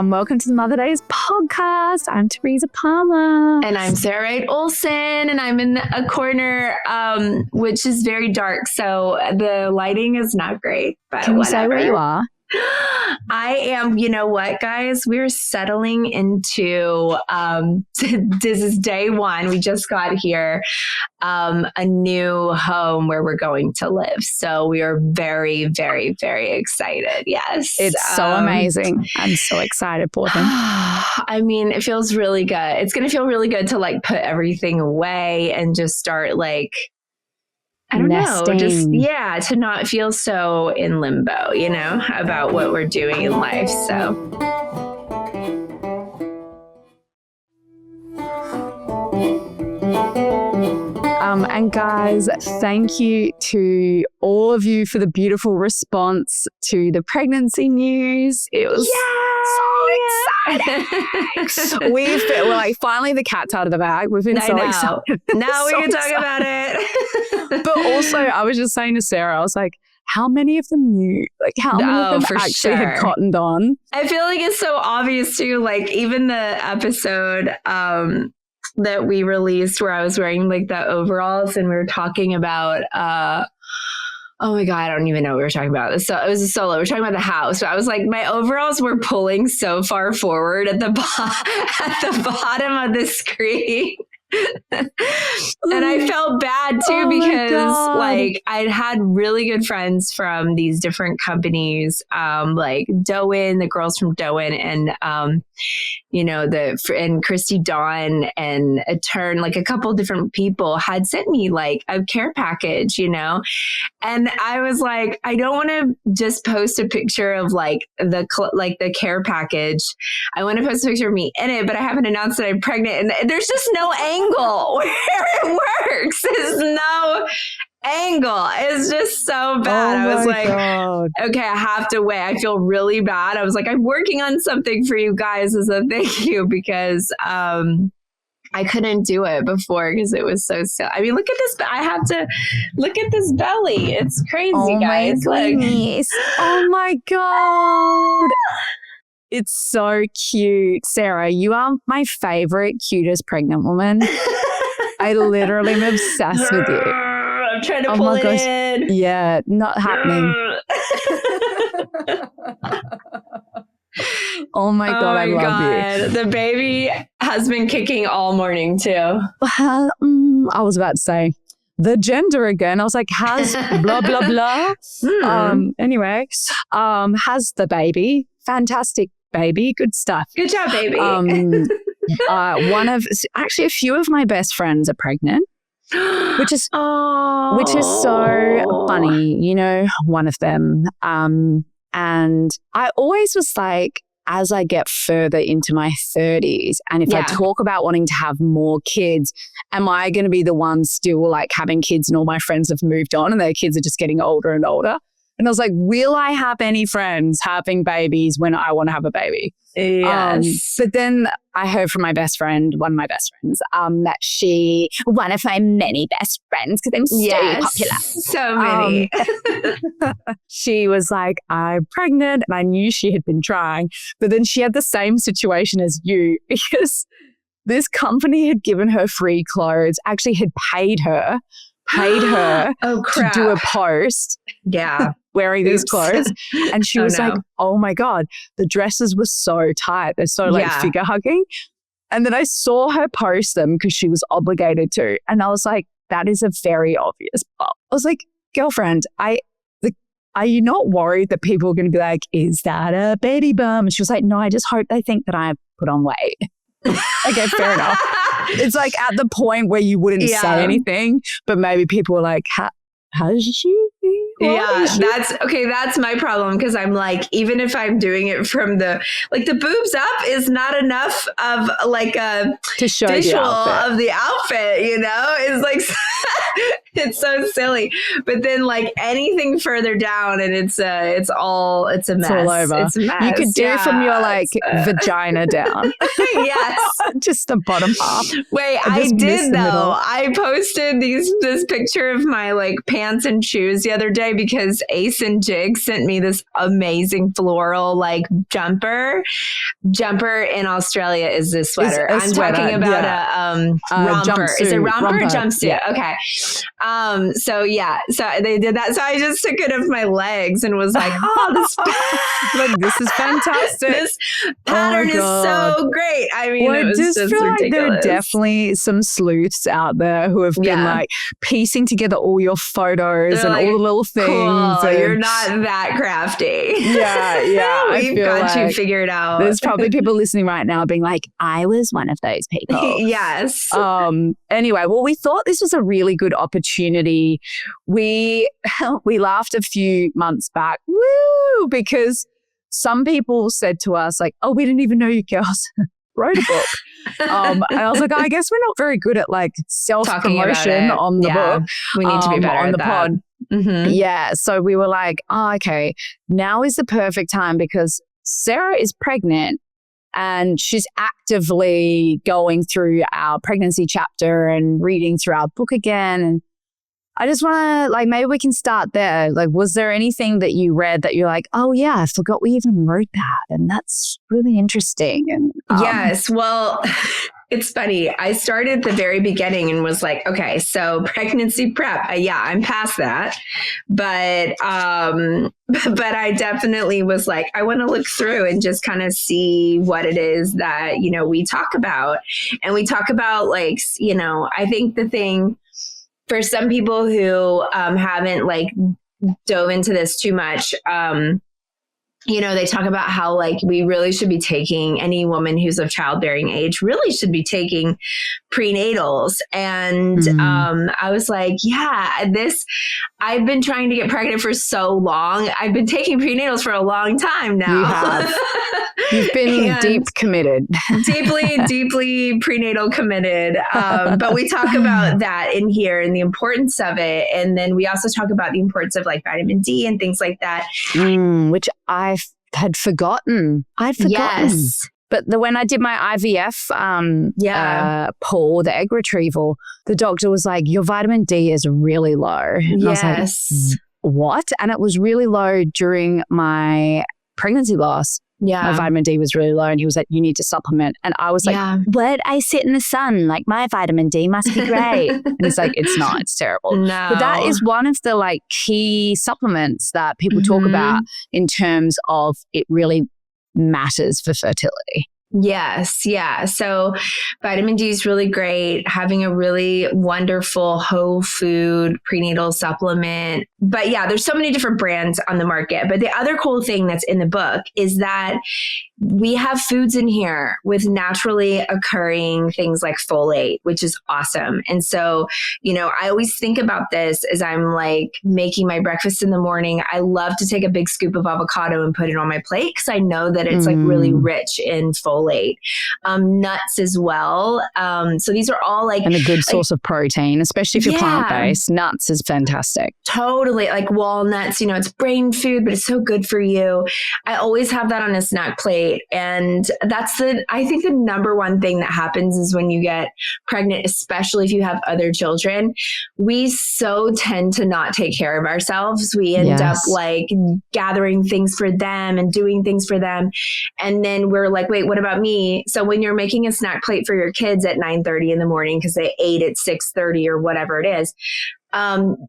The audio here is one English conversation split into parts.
Welcome to the Mother Daze podcast. I'm Teresa Palmer. And I'm Sarah Olsen, and I'm in a corner, which is very dark, so the lighting is not great. But Can you say where you are? I am, you know what, guys? We're settling into, this is day one. We just got here, a new home where we're going to live. So we are very, very, very excited. Yes. It's so amazing. I'm so excited for them. I mean, it feels really good. It's going to feel really good to like put everything away and just start like, I don't know, just, to not feel so in limbo, you know, about what we're doing in life. So. And guys, thank you to all of you for the beautiful response to the pregnancy news. It was so exciting. We're like, finally the cat's out of the bag. We've been so excited. Now we can talk about it. But also, I was just saying to Sarah, I was like, how many of them knew? Like, how many of them actually had cottoned on? I feel like it's so obvious too. Like, even the episode that we released where I was wearing like the overalls and we were talking about oh my God, I don't even know what we were talking about. So it was a solo. We were talking about the house. So I was like, my overalls were pulling so far forward at the bottom of the screen. And I felt bad too because like I'd had really good friends from these different companies, like Doan, the girls from Doan, and you know, and Christy Dawn and like a couple different people had sent me like a care package, you know, and I was like, I don't want to just post a picture of like the care package. I want to post a picture of me in it, but I haven't announced that I'm pregnant, and there's just no angle where it works. There's no angle. It's just so bad. I was like, okay, I have to wait. I feel really bad. I was like, I'm working on something for you guys as a thank you because I couldn't do it before because it was so still. I mean, look at this. I have to look at this belly. It's crazy, guys. My goodness. Oh my God. It's so cute. Sarah, you are my favorite, cutest pregnant woman. I literally am obsessed with you. I'm trying to pull it in. Yeah, not happening. Oh my God, I love you. The baby has been kicking all morning too. Well, I was about to say the gender again. I was like, has blah, blah, blah. Anyway, has the baby. Fantastic baby. Good stuff. Good job, baby. Actually a few of my best friends are pregnant, which is so funny. You know, one of them. And I always was like, as I get further into my 30s, and if I talk about wanting to have more kids, am I going to be the one still like having kids and all my friends have moved on and their kids are just getting older and older? And I was like, will I have any friends having babies when I want to have a baby? Yes. But then I heard from my best friend, one of my best friends, that one of my many best friends, because I'm so popular. So many. She was like, I'm pregnant, and I knew she had been trying. But then she had the same situation as you because this company had given her free clothes, actually had paid her to do a post. Yeah. Wearing these clothes. And she was like, oh my God, the dresses were so tight. They're so like figure hugging. And then I saw her post them because she was obligated to. And I was like, that is a very obvious bump. I was like, girlfriend, are you not worried that people are going to be like, is that a baby bum? And she was like, no, I just hope they think that I put on weight. Okay, fair enough. It's like at the point where you wouldn't say anything, but maybe people were like, how did she? That's my problem because I'm like, even if I'm doing it from the boobs up is not enough of like a to show visual of the outfit, you know? It's like It's so silly. But then like anything further down and it's a mess. It's all over. It's a mess. You could do from your like vagina down. Yes. Just the bottom half. Wait, I did though. I posted this picture of my like pants and shoes the other day because Ace and Jig sent me this amazing floral like jumper. Jumper in Australia is this sweater. I'm sweater, talking about a romper. Jumpsuit, Is it romper or jumpsuit? Yeah. Okay. So they did that. So I just took it off my legs and was like, look, this is fantastic. This pattern is so great. I mean, it was just feel ridiculous. Like there are definitely some sleuths out there who have been like piecing together all your photos and all the little things. Cool, you're not that crafty. Yeah. We've got you figured out. There's probably people listening right now being like, I was one of those people. Yes. Anyway, well, we thought this was a really good opportunity. We laughed a few months back, because some people said to us like, oh, we didn't even know you girls wrote a book. And I was like, I guess we're not very good at like self-promotion on the book. We need to be better on at the that. pod. Mm-hmm. Yeah. So we were like, oh, okay, now is the perfect time because Sarah is pregnant and she's actively going through our pregnancy chapter and reading through our book again. And I just want to like, maybe we can start there. Like, was there anything that you read that you're like, oh yeah, I forgot we even wrote that. And that's really interesting. And yes. Well, it's funny. I started at the very beginning and was like, okay, so pregnancy prep. I'm past that. But I definitely was like, I want to look through and just kind of see what it is that, we talk about. And we talk about like, I think the thing for some people who haven't like dove into this too much, they talk about how like we really should be taking, any woman who's of childbearing age really should be taking prenatals. And I was like, I've been trying to get pregnant for so long. I've been taking prenatals for a long time now. You have. You've been deeply prenatal committed. But we talk about that in here and the importance of it. And then we also talk about the importance of like vitamin D and things like that. Which I had forgotten. Yes. But when I did my IVF pull, the egg retrieval, the doctor was like, your vitamin D is really low. And I was like, what? And it was really low during my pregnancy loss. Yeah. My vitamin D was really low and he was like, you need to supplement. And I was like, but I sit in the sun. Like my vitamin D must be great. And he's like, it's not, it's terrible. No. But that is one of the like key supplements that people talk about in terms of it really matters for fertility. Yes. Yeah. So vitamin D is really great. Having a really wonderful whole food prenatal supplement. But yeah, there's so many different brands on the market. But the other cool thing that's in the book is that we have foods in here with naturally occurring things like folate, which is awesome. And so, I always think about this as I'm like making my breakfast in the morning. I love to take a big scoop of avocado and put it on my plate because I know that it's like really rich in folate. Nuts as well. So these are all like... And a good source of protein, especially if you're plant-based. Nuts is fantastic. Totally. Like walnuts, it's brain food, but it's so good for you. I always have that on a snack plate. And that's I think the number one thing that happens is when you get pregnant, especially if you have other children, we so tend to not take care of ourselves. We end up like gathering things for them and doing things for them. And then we're like, wait, what about me? So when you're making a snack plate for your kids at 9:30 in the morning, because they ate at 6:30 or whatever it is,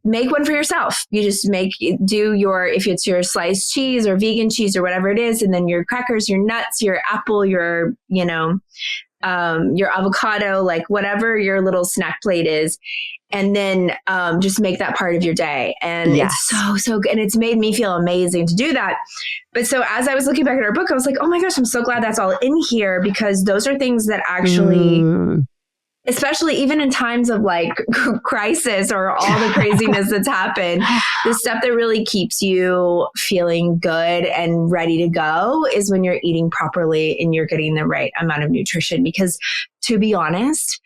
make one for yourself. You just if it's your sliced cheese or vegan cheese or whatever it is, and then your crackers, your nuts, your apple, your avocado, like whatever your little snack plate is. And then just make that part of your day. And it's so good. And it's made me feel amazing to do that. But so as I was looking back at our book, I was like, oh my gosh, I'm so glad that's all in here because those are things that actually... Especially even in times of like crisis or all the craziness that's happened, the stuff that really keeps you feeling good and ready to go is when you're eating properly and you're getting the right amount of nutrition. Because to be honest,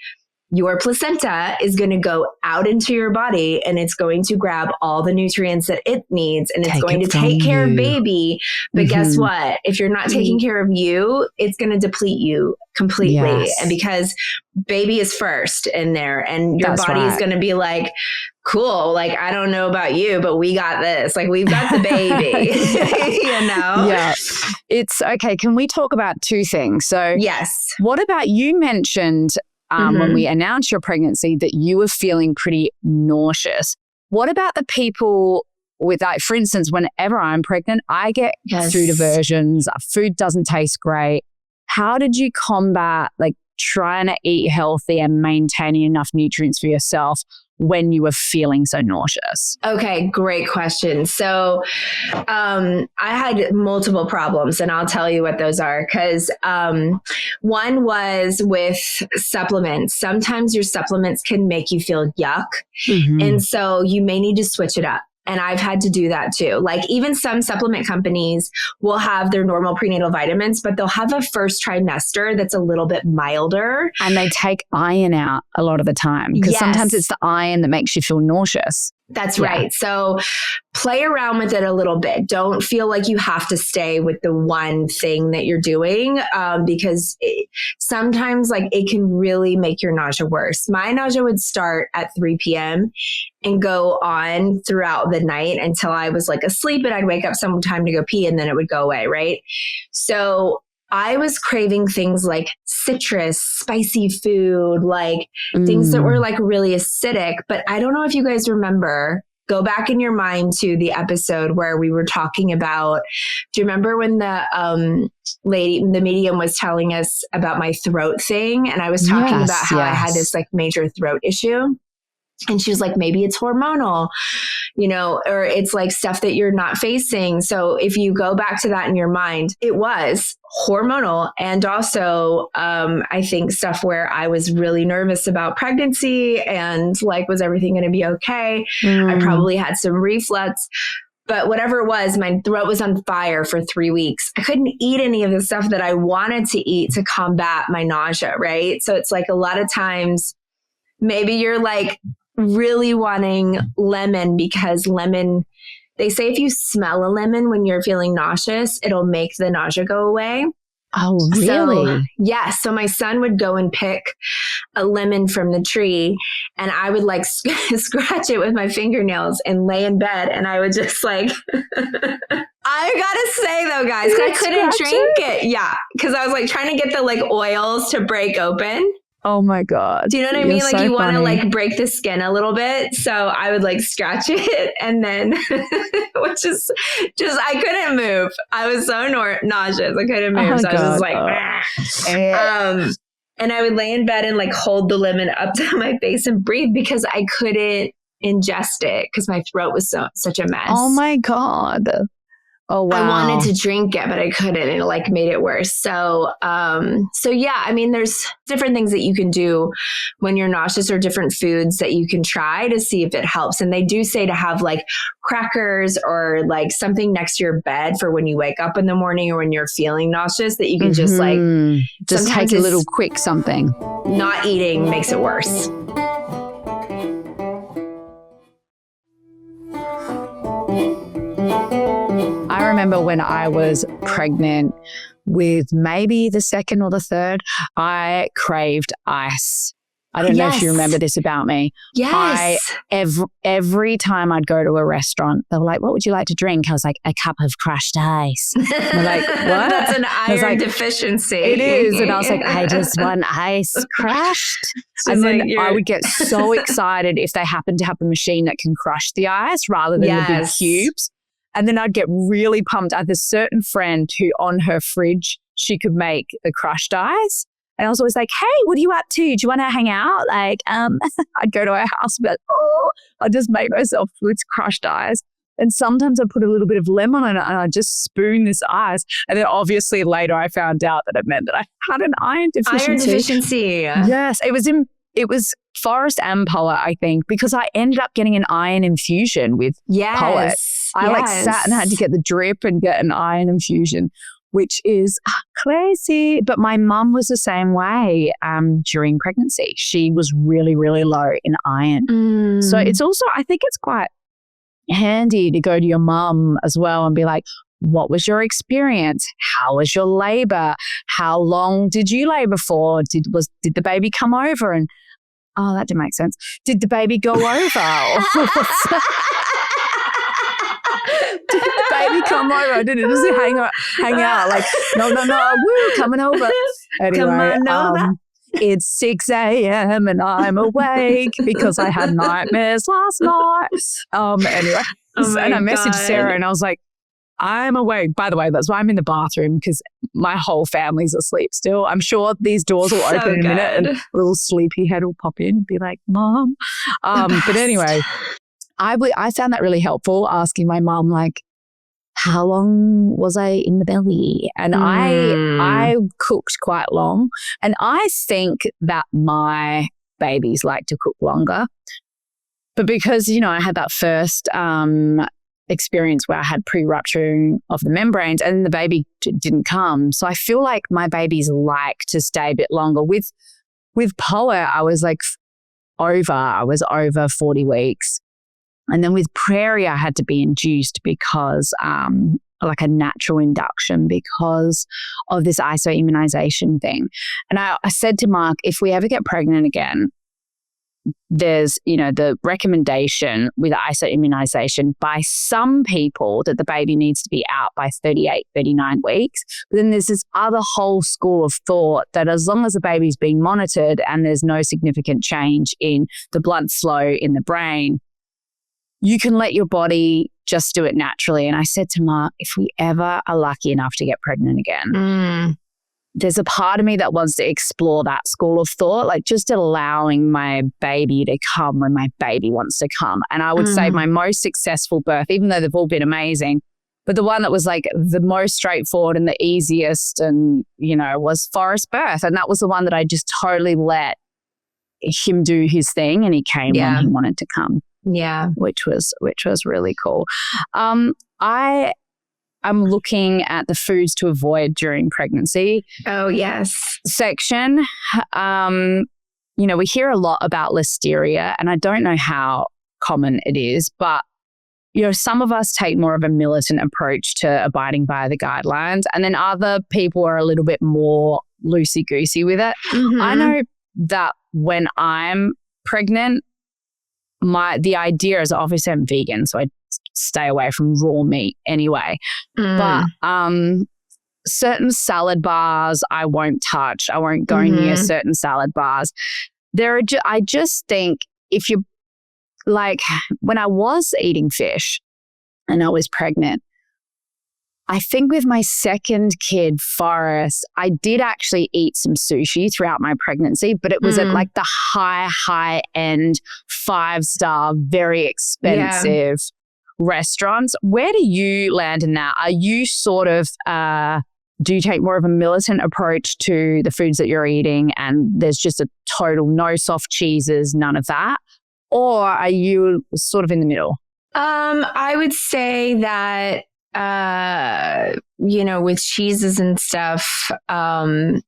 your placenta is going to go out into your body and it's going to grab all the nutrients that it needs and it's going to take care of baby. But guess what? If you're not taking care of you, it's going to deplete you completely. Yes. And because baby is first in there and your body is going to be like, cool. Like, I don't know about you, but we got this. Like, we've got the baby, you know? Yeah. It's okay. Can we talk about two things? So yes. What about, you mentioned when we announced your pregnancy that you were feeling pretty nauseous. What about the people with, like, for instance, whenever I'm pregnant, I get food aversions. Food doesn't taste great. How did you combat, like, trying to eat healthy and maintaining enough nutrients for yourself when you were feeling so nauseous? Okay, great question. So I had multiple problems and I'll tell you what those are. Because one was with supplements. Sometimes your supplements can make you feel yuck. And so you may need to switch it up. And I've had to do that too. Like, even some supplement companies will have their normal prenatal vitamins, but they'll have a first trimester that's a little bit milder. And they take iron out a lot of the time because sometimes it's the iron that makes you feel nauseous. That's right. So play around with it a little bit. Don't feel like you have to stay with the one thing that you're doing because sometimes, like, it can really make your nausea worse. My nausea would start at 3 p.m. and go on throughout the night until I was like asleep and I'd wake up sometime to go pee and then it would go away. Right. So I was craving things like citrus, spicy food, like things that were like really acidic. But I don't know if you guys remember, go back in your mind to the episode where we were talking about, do you remember when the medium was telling us about my throat thing? And I was talking about how I had this like major throat issue. And she was like, maybe it's hormonal, you know, or it's like stuff that you're not facing. So if you go back to that in your mind, it was hormonal. And also, I think stuff where I was really nervous about pregnancy and like, was everything going to be okay? I probably had some reflux. But whatever it was, my throat was on fire for 3 weeks. I couldn't eat any of the stuff that I wanted to eat to combat my nausea, right? So it's like a lot of times, maybe you're like really wanting lemon because lemon, they say if you smell a lemon when you're feeling nauseous, it'll make the nausea go away. Oh, really? So my son would go and pick a lemon from the tree and I would like scratch it with my fingernails and lay in bed. And I would just like, I gotta say though, guys, I couldn't drink it. Yeah. Cause I was like trying to get the like oils to break open. Oh my God. Do you know what I mean? Like, you want to like break the skin a little bit. So I would like scratch it and then, which is just, I couldn't move. I was so nauseous. I couldn't move. So I was just like, and I would lay in bed and like hold the lemon up to my face and breathe because I couldn't ingest it because my throat was such a mess. Oh my God. Oh, wow. I wanted to drink it, but I couldn't. And it like made it worse. So yeah, I mean, there's different things that you can do when you're nauseous or different foods that you can try to see if it helps. And they do say to have like crackers or like something next to your bed for when you wake up in the morning or when you're feeling nauseous that you can just like, just take a little quick something. Not eating makes it worse. I remember when I was pregnant with maybe the second or the third, I craved ice. I don't know if you remember this about me. Yes. Every time I'd go to a restaurant, they were like, what would you like to drink? I was like, a cup of crushed ice. And they're like, what? That's an iron deficiency. It is. And I was like, I just want ice crushed. And then I would get so excited if they happened to have a machine that can crush the ice rather than the big cubes. And then I'd get really pumped. I had this certain friend who on her fridge, she could make the crushed ice. And I was always like, hey, what are you up to? Do you want to hang out? Like, I'd go to her house and be like, I'd just make myself with crushed ice. And sometimes I'd put a little bit of lemon in it and I'd just spoon this ice. And then obviously later I found out that it meant that I had an iron deficiency. Iron deficiency. Yes. It was Forest and Poet, I think, because I ended up getting an iron infusion with Poet. I like sat and had to get the drip and get an iron infusion. which is crazy. But my mum was the same way during pregnancy. She was really, really low in iron. So it's also, I think it's quite handy to go to your mum as well and be like, what was your experience? How was your labor? How long did you labor for? Did the baby come over? And oh, that didn't make sense. Did the baby go over? Did the baby come over? Did it just hang out? Like, no, woo, coming over. Anyway, come on over. It's 6 a.m. and I'm awake because I had nightmares last night. Anyway, and I messaged Sarah and I was like, I'm awake. By the way, that's why I'm in the bathroom, because my whole family's asleep still. I'm sure these doors will open in a minute and a little sleepy head will pop in and be like, Mom. But anyway, I found that really helpful, asking my mom, like, how long was I in the belly? And I cooked quite long. And I think that my babies like to cook longer. But because, I had that first experience where I had pre-rupturing of the membranes and the baby didn't come. So I feel like my babies like to stay a bit longer. With Poet, I was over 40 weeks. And then with Prairie, I had to be induced because like a natural induction because of this ISO immunization thing. And I said to Mark, if we ever get pregnant again, there's, the recommendation with ISO immunization by some people that the baby needs to be out by 38, 39 weeks. But then there's this other whole school of thought that as long as the baby's being monitored and there's no significant change in the blood flow in the brain, you can let your body just do it naturally. And I said to Mark, if we ever are lucky enough to get pregnant again, there's a part of me that wants to explore that school of thought, like just allowing my baby to come when my baby wants to come. And I would say my most successful birth, even though they've all been amazing, but the one that was like the most straightforward and the easiest and, was Forrest's birth. And that was the one that I just totally let him do his thing and he came when he wanted to come. Yeah. Which was really cool. I'm looking at the foods to avoid during pregnancy. Oh, yes. Section. We hear a lot about listeria, and I don't know how common it is, but, some of us take more of a militant approach to abiding by the guidelines, and then other people are a little bit more loosey-goosey with it. I know that when I'm pregnant, the idea is obviously I'm vegan, so I stay away from raw meat anyway. But certain salad bars I won't touch. I won't go near certain salad bars. I just think if you like when I was eating fish and I was pregnant, I think with my second kid, Forrest, I did actually eat some sushi throughout my pregnancy, but it was at like the high end 5-star, very expensive restaurants. Where do you land in that? Are you sort of, do you take more of a militant approach to the foods that you're eating and there's just a total no soft cheeses, none of that? Or are you sort of in the middle? I would say that with cheeses and stuff, I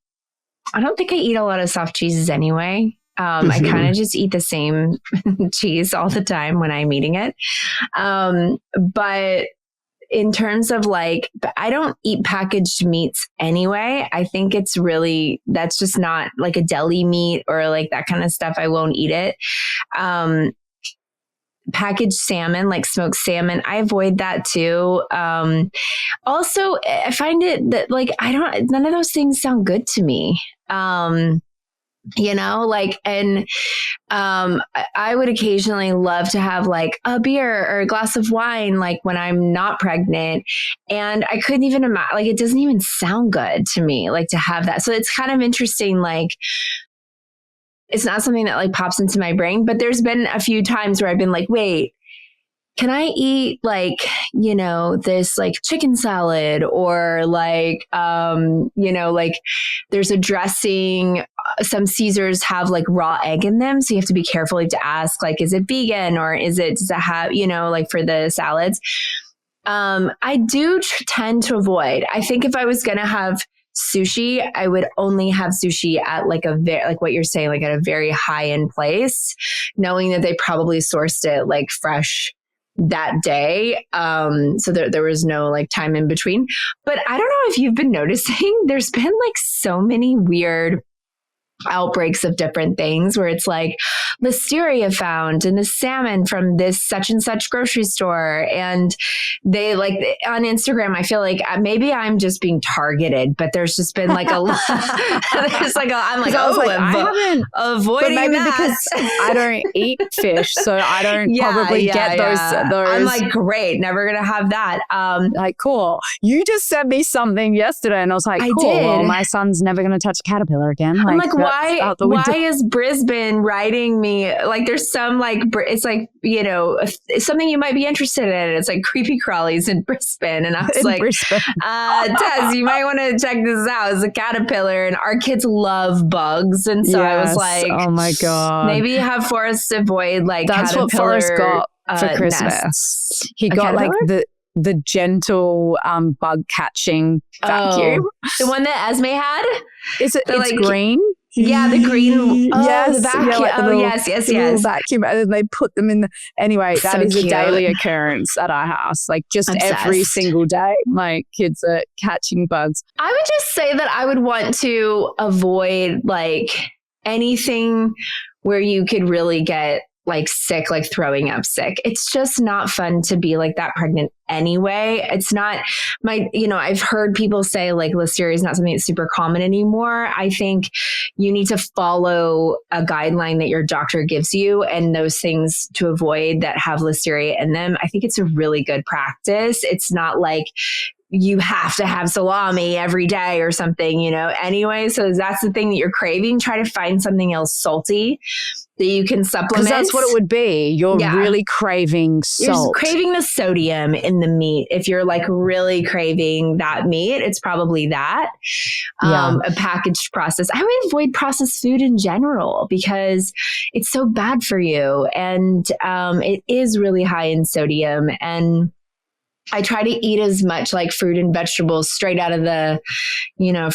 don't think I eat a lot of soft cheeses anyway. I kind of just eat the same cheese all the time when I'm eating it. But in terms of I don't eat packaged meats anyway. I think that's just not like a deli meat or like that kind of stuff. I won't eat it. Packaged salmon, like smoked salmon, I avoid that too. Also, I find it that none of those things sound good to me. I would occasionally love to have like a beer or a glass of wine, like when I'm not pregnant, and I couldn't even imagine, it doesn't even sound good to me, to have that. So it's kind of interesting, it's not something that pops into my brain, but there's been a few times where I've been like, wait, can I eat this chicken salad or there's a dressing. Some Caesars have raw egg in them. So you have to be careful to ask, is it vegan or does it have, for the salads. I do tend to avoid. I think if I was going to have sushi, I would only have sushi at like like what you're saying, like at a very high end place, knowing that they probably sourced it like fresh that day. So there was no like time in between. But I don't know if you've been noticing, there's been like so many weird outbreaks of different things where it's like listeria found in the salmon from this such and such grocery store. And they like on Instagram, I feel like maybe I'm just being targeted, but there's just been like a lot. There's like, I'm like, I haven't avoiding maybe that. Because I don't eat fish. So I don't probably get those. I'm like, great. Never going to have that. Like, cool. You just sent me something yesterday and I was like, cool. Well, my son's never going to touch a caterpillar again. I'm like, why is Brisbane writing me? Like there's some like, it's like, you know, something you might be interested in. It's like creepy crawlies in Brisbane. And I was like, Tess, you might want to check this out. It's a caterpillar and our kids love bugs. And so I was like, oh my God. Maybe have Forrest avoid like that's what Forrest got for Christmas. Nests. He got like the gentle bug catching vacuum. The one that Esme had? Is it? It's like green. Yeah, the green. Yes, the vacuum. yeah, like the little, yes. Vacuum, and then they put them in. Anyway, that so is cute. A daily occurrence at our house. Like just Obsessed. Every single day, my kids are catching bugs. I would just say that I would want to avoid like anything where you could really get like sick, like throwing up sick. It's just not fun to be like that pregnant anyway. It's not I've heard people say like listeria is not something that's super common anymore. I think you need to follow a guideline that your doctor gives you and those things to avoid that have listeria in them. I think it's a really good practice. It's not like you have to have salami every day or something, anyway. So that's the thing that you're craving. Try to find something else salty that you can supplement. Because that's what it would be. You're really craving salt. You're craving the sodium in the meat. If you're like really craving that meat, it's probably that. A packaged process. I would avoid processed food in general because it's so bad for you. And it is really high in sodium. And I try to eat as much like fruit and vegetables straight out of the,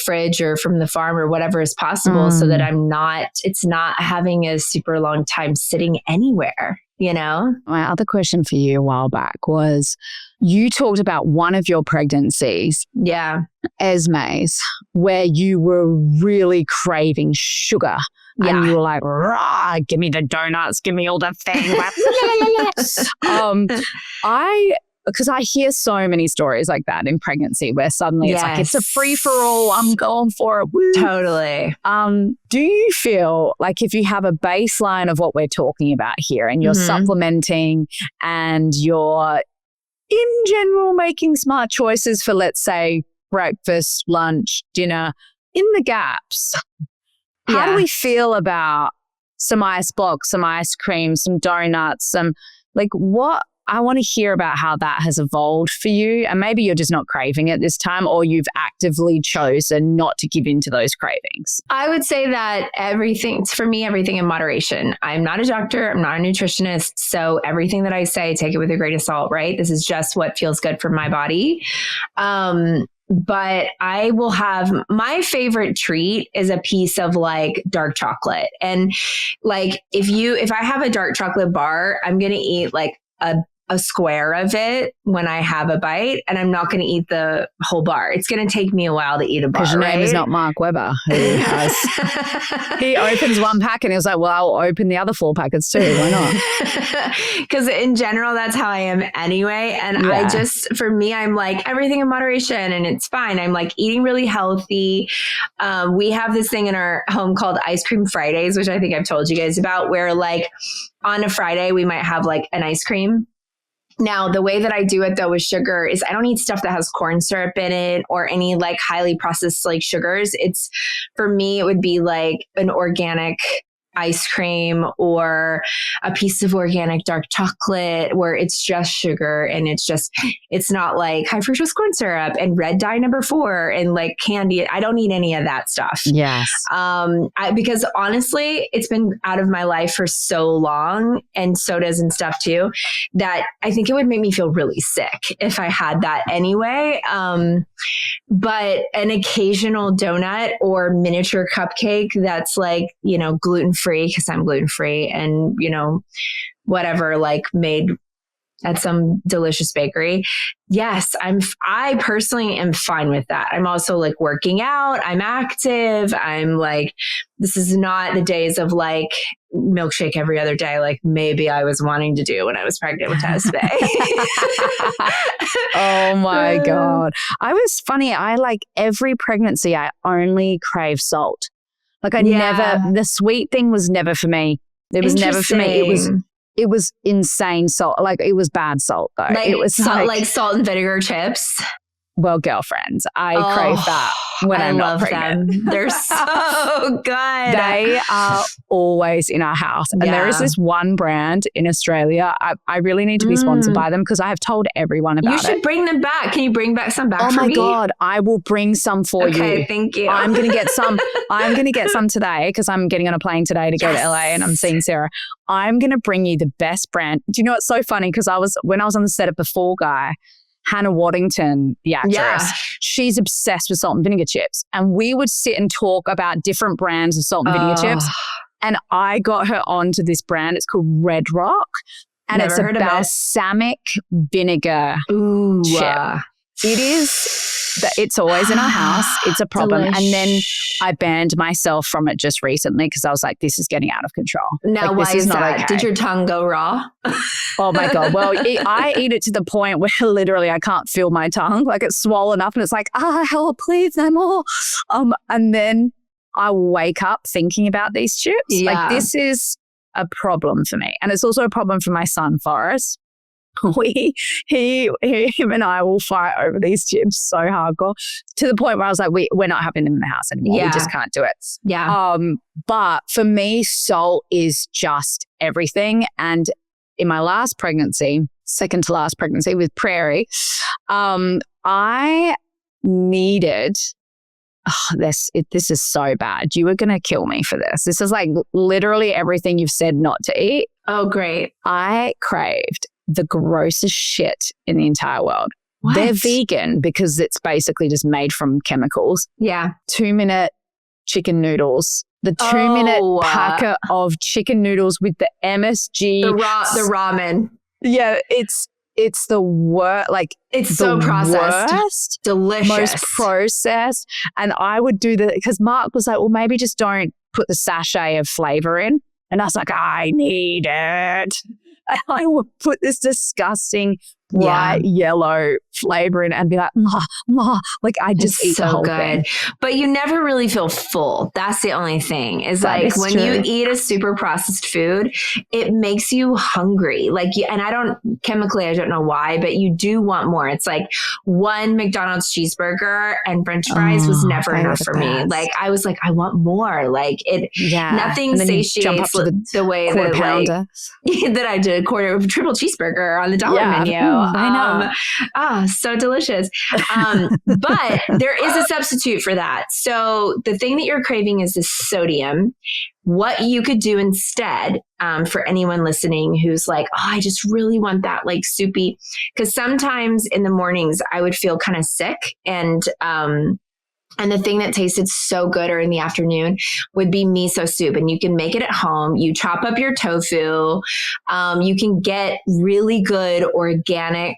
fridge or from the farm or whatever is possible so that it's not having a super long time sitting anywhere, My other question for you a while back was you talked about one of your pregnancies. Yeah. Esme's, where you were really craving sugar. Yeah. And you were like, rah, give me the donuts, give me all the thing. Because I hear so many stories like that in pregnancy where suddenly it's like, it's a free-for-all, I'm going for it. Woo. Totally. Do you feel like if you have a baseline of what we're talking about here and you're supplementing and you're in general making smart choices for, let's say, breakfast, lunch, dinner, in the gaps, how do we feel about some ice blocks, some ice cream, some donuts, what? I want to hear about how that has evolved for you. And maybe you're just not craving it this time, or you've actively chosen not to give in to those cravings. I would say that everything in moderation. I'm not a doctor. I'm not a nutritionist. So everything that I say, take it with a grain of salt, right? This is just what feels good for my body. But I will have my favorite treat is a piece of like dark chocolate. And like, if I have a dark chocolate bar, I'm going to eat like a square of it when I have a bite, and I'm not going to eat the whole bar. It's going to take me a while to eat a bar. Because your name is not Mark Webber, who he opens one pack and he was like, well, I'll open the other 4 packets too. Why not? Because in general, that's how I am anyway. And for me, I'm like everything in moderation and it's fine. I'm like eating really healthy. We have this thing in our home called Ice Cream Fridays, which I think I've told you guys about, where like on a Friday, we might have like an ice cream. Now, the way that I do it though with sugar is I don't eat stuff that has corn syrup in it or any like highly processed like sugars. For me, it would be like an organic ice cream or a piece of organic dark chocolate where it's just sugar and it's not like high fructose corn syrup and red dye number 4 and like candy. I don't need any of that stuff. Yes. Because honestly, it's been out of my life for so long, and sodas and stuff too, that I think it would make me feel really sick if I had that anyway. But an occasional donut or miniature cupcake that's like, gluten-free, because I'm gluten-free, and, whatever, like made at some delicious bakery. Yes, I personally am fine with that. I'm also like working out. I'm active. I'm like, this is not the days of like milkshake every other day, like maybe I was wanting to do when I was pregnant with Tess today. Oh my God. I like every pregnancy, I only crave salt. Like the sweet thing was never for me. It was never for me. It was insane salt. Like it was bad salt though. Like, it was like salt and vinegar chips. Well, girlfriends, I crave that when I'm not pregnant. Them. They're so good. They are always in our house. And there is this one brand in Australia. I really need to be sponsored by them because I have told everyone about it. You should bring them back. Can you bring back some back for me? Oh my God, I will bring some for you. Okay, thank you. I'm going to get some. I'm going to get some today because I'm getting on a plane today to go to LA and I'm seeing Sarah. I'm going to bring you the best brand. Do you know what's so funny? Because when I was on the set of The Fall Guy, Hannah Waddington, the actress, she's obsessed with salt and vinegar chips. And we would sit and talk about different brands of salt and vinegar chips. And I got her onto this brand. It's called Red Rock. And it's a balsamic vinegar chip. It's always in our house. It's a problem. And then I banned myself from it just recently because I was like, this is getting out of control. Now, like, why is that? Okay. Did your tongue go raw? Oh my God. Well, I eat it to the point where literally I can't feel my tongue. Like it's swollen up and it's like, help, please, no more. And then I wake up thinking about these chips. Yeah. Like this is a problem for me. And it's also a problem for my son, Forrest. Him and I will fight over these chips so hardcore to the point where I was like, we're not having them in the house anymore. We just can't do it. Yeah. But for me, salt is just everything. And in my last pregnancy, second to last pregnancy with Prairie, I needed. This is so bad. You were going to kill me for this. This is like literally everything you've said not to eat. Oh, great. I craved the grossest shit in the entire world. What? They're vegan because it's basically just made from chemicals. Yeah. 2-minute chicken noodles. The 2-minute packet of chicken noodles with the MSG. The ramen. Yeah, it's the worst. Like it's so processed. Worst, delicious. Most processed. And I would do because Mark was like, well, maybe just don't put the sachet of flavor in. And I was like, I need it. And I would put this disgusting bright yellow flavor in and be like, like I just eat the whole thing. But you never really feel full. That's the only thing is like when you eat a super processed food, it makes you hungry. Like, and I don't know why, but you do want more. It's like one McDonald's cheeseburger and French fries was never enough for me. Like I was like, I want more. Like nothing satiates the way that that I did a triple cheeseburger on the dollar menu. I know. So delicious. But there is a substitute for that. So the thing that you're craving is the sodium. What you could do instead, for anyone listening who's like, I just really want that like soupy, because sometimes in the mornings I would feel kind of sick and the thing that tasted so good or in the afternoon would be miso soup. And you can make it at home. You chop up your tofu. You can get really good organic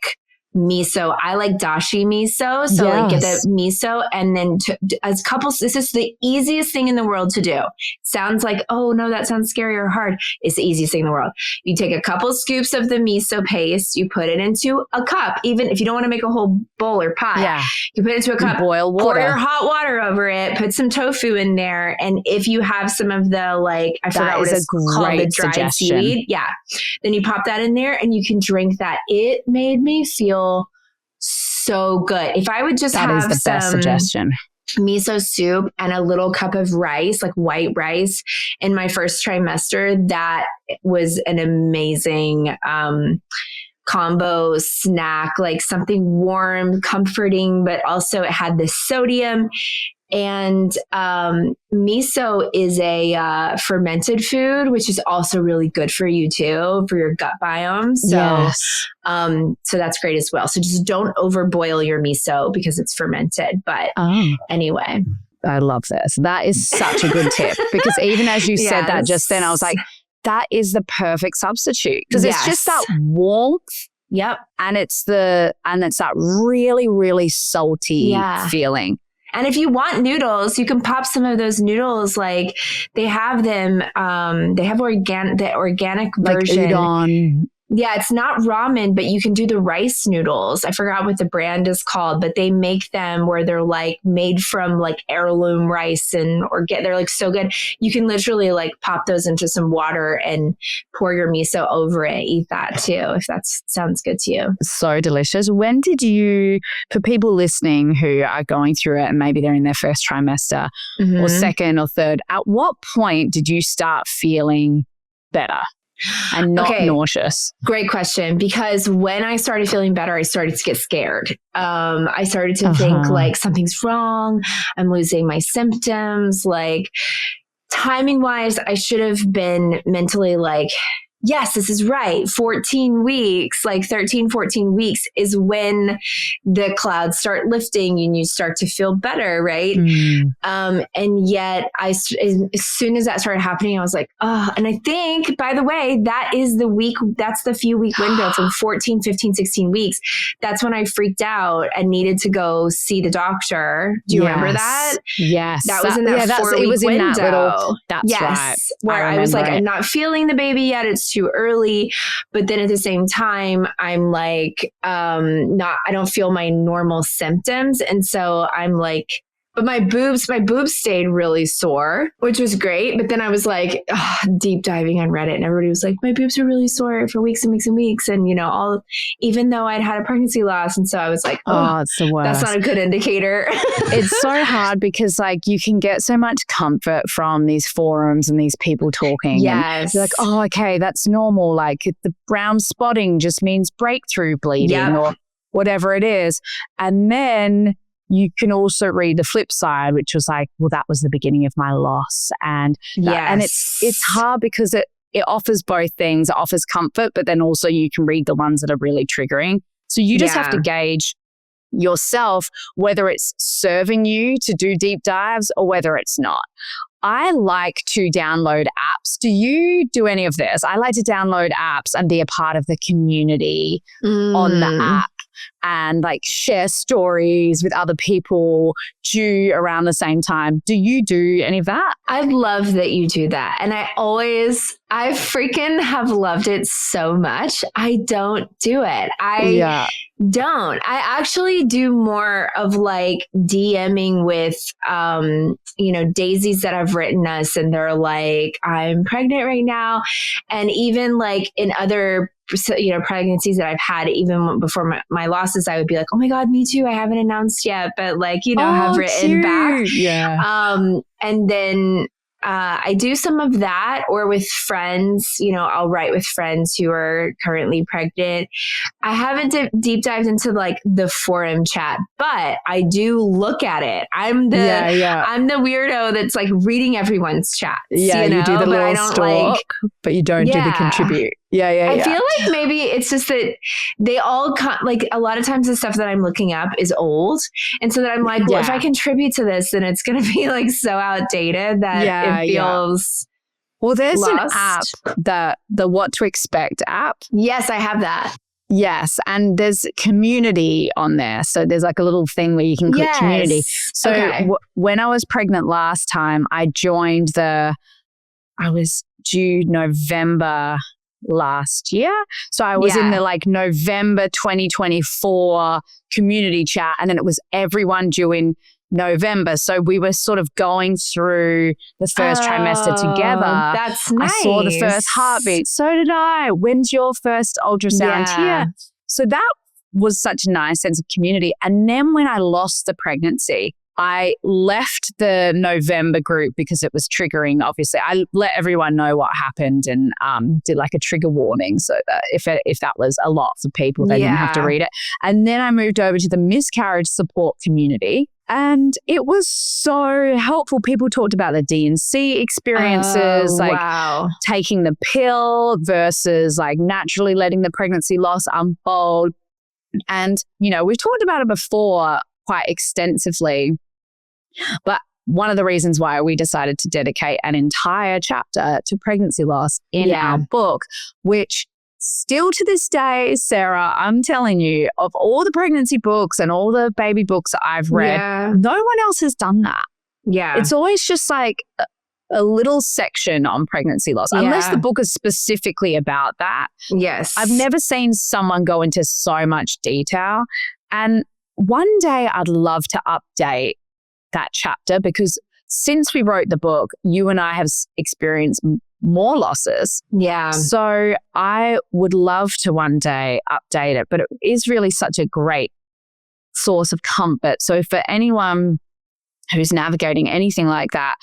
miso. I like dashi miso. So like get the miso and then as couples, this is the easiest thing in the world to do. Sounds like, oh no, that sounds scary or hard. It's the easiest thing in the world. You take a couple scoops of the miso paste, you put it into a cup. Even if you don't want to make a whole bowl or pot, you put it into a cup, boil water, pour your hot water over it, put some tofu in there. And if you have some of the I forgot what it's called, the dried seaweed. Yeah. Then you pop that in there and you can drink that. It made me feel so good. If I would just have that is the best suggestion. miso soup and a little cup of rice, like white rice, in my first trimester. That was an amazing combo snack, like something warm, comforting, but also it had the sodium. And miso is a fermented food, which is also really good for you too, for your gut biome. So, yes. So that's great as well. So just don't overboil your miso because it's fermented. But anyway. I love this. That is such a good tip, because even as you said that just then, I was like, that is the perfect substitute, because it's just that warmth. Yep. And it's that really, really salty feeling. And if you want noodles, you can pop some of those noodles. Like they have them, they have the organic version. Like udon. Yeah, it's not ramen, but you can do the rice noodles. I forgot what the brand is called, but they make them where they're like made from like heirloom rice they're like so good. You can literally like pop those into some water and pour your miso over it. Eat that too, if that sounds good to you. So delicious. When did you, for people listening who are going through it and maybe they're in their first trimester or second or third, at what point did you start feeling better and not nauseous? Great question. Because when I started feeling better, I started to get scared. I started to think like something's wrong. I'm losing my symptoms. Like timing wise, I should have been mentally like, yes, this is right. 14 weeks, like 13, 14 weeks is when the clouds start lifting and you start to feel better, right? And yet as soon as that started happening, I was like, oh, and I think, by the way, that's the few week window from 14, 15, 16 weeks. That's when I freaked out and needed to go see the doctor. Do you remember that? Yes. That was in that 4-week window. That's right. Where I was like, I'm not feeling the baby yet. It's too early. But then at the same time, I'm like, I don't feel my normal symptoms. And so I'm like, but my boobs stayed really sore, which was great. But then I was like deep diving on Reddit, and everybody was like, my boobs are really sore for weeks and weeks and weeks. And, even though I'd had a pregnancy loss. And so I was like, it's the worst. That's not a good indicator. It's so hard because like you can get so much comfort from these forums and these people talking. Yes. You're like, oh, okay, that's normal. Like the brown spotting just means breakthrough bleeding or whatever it is. And then you can also read the flip side, which was like, well, that was the beginning of my loss. And it's hard because it offers both things. It offers comfort, but then also you can read the ones that are really triggering. So you just have to gauge yourself whether it's serving you to do deep dives or whether it's not. I like to download apps. Do you do any of this? I like to download apps and be a part of the community on the app and like share stories with other people due around the same time. Do you do any of that? I love that you do that. And I freaking have loved it so much. I don't do it. I don't. I actually do more of like DMing with, daisies that have written us and they're like, I'm pregnant right now. And even like in other pregnancies that I've had, even before my losses, I would be like, oh my God, me too. I haven't announced yet, but like, have written back. Yeah. And then I do some of that, or with friends, I'll write with friends who are currently pregnant. I haven't deep dived into like the forum chat, but I do look at it. I'm the weirdo that's like reading everyone's chats. Yeah, you do the little stalk, but you don't do the contribute. I feel like maybe it's just that they all like a lot of times the stuff that I'm looking up is old. And so that I'm like, well, if I contribute to this, then it's going to be like so outdated that it feels Well, there's lost. An app, the What to Expect app. Yes, I have that. Yes. And there's community on there. So there's like a little thing where you can click community. So when I was pregnant last time, I joined I was due November last year. So I was in the like November 2024 community chat, and then it was everyone due in November. So we were sort of going through the first trimester together. That's nice. I saw the first heartbeat. So did I. When's your first ultrasound here? So that was such a nice sense of community. And then when I lost the pregnancy, I left the November group because it was triggering. Obviously, I let everyone know what happened and did like a trigger warning so that if that was a lot for people, they didn't have to read it. And then I moved over to the miscarriage support community. And it was so helpful. People talked about the D&C experiences, taking the pill versus like naturally letting the pregnancy loss unfold. And, you know, we've talked about it before quite extensively, but one of the reasons why we decided to dedicate an entire chapter to pregnancy loss in our book, which still to this day, Sarah, I'm telling you, of all the pregnancy books and all the baby books that I've read, no one else has done that. Yeah. It's always just like a little section on pregnancy loss, unless the book is specifically about that. Yes. I've never seen someone go into so much detail. And one day I'd love to update that chapter because since we wrote the book, you and I have experienced more losses. Yeah. So I would love to one day update it, but it is really such a great source of comfort. So for anyone who's navigating anything like that,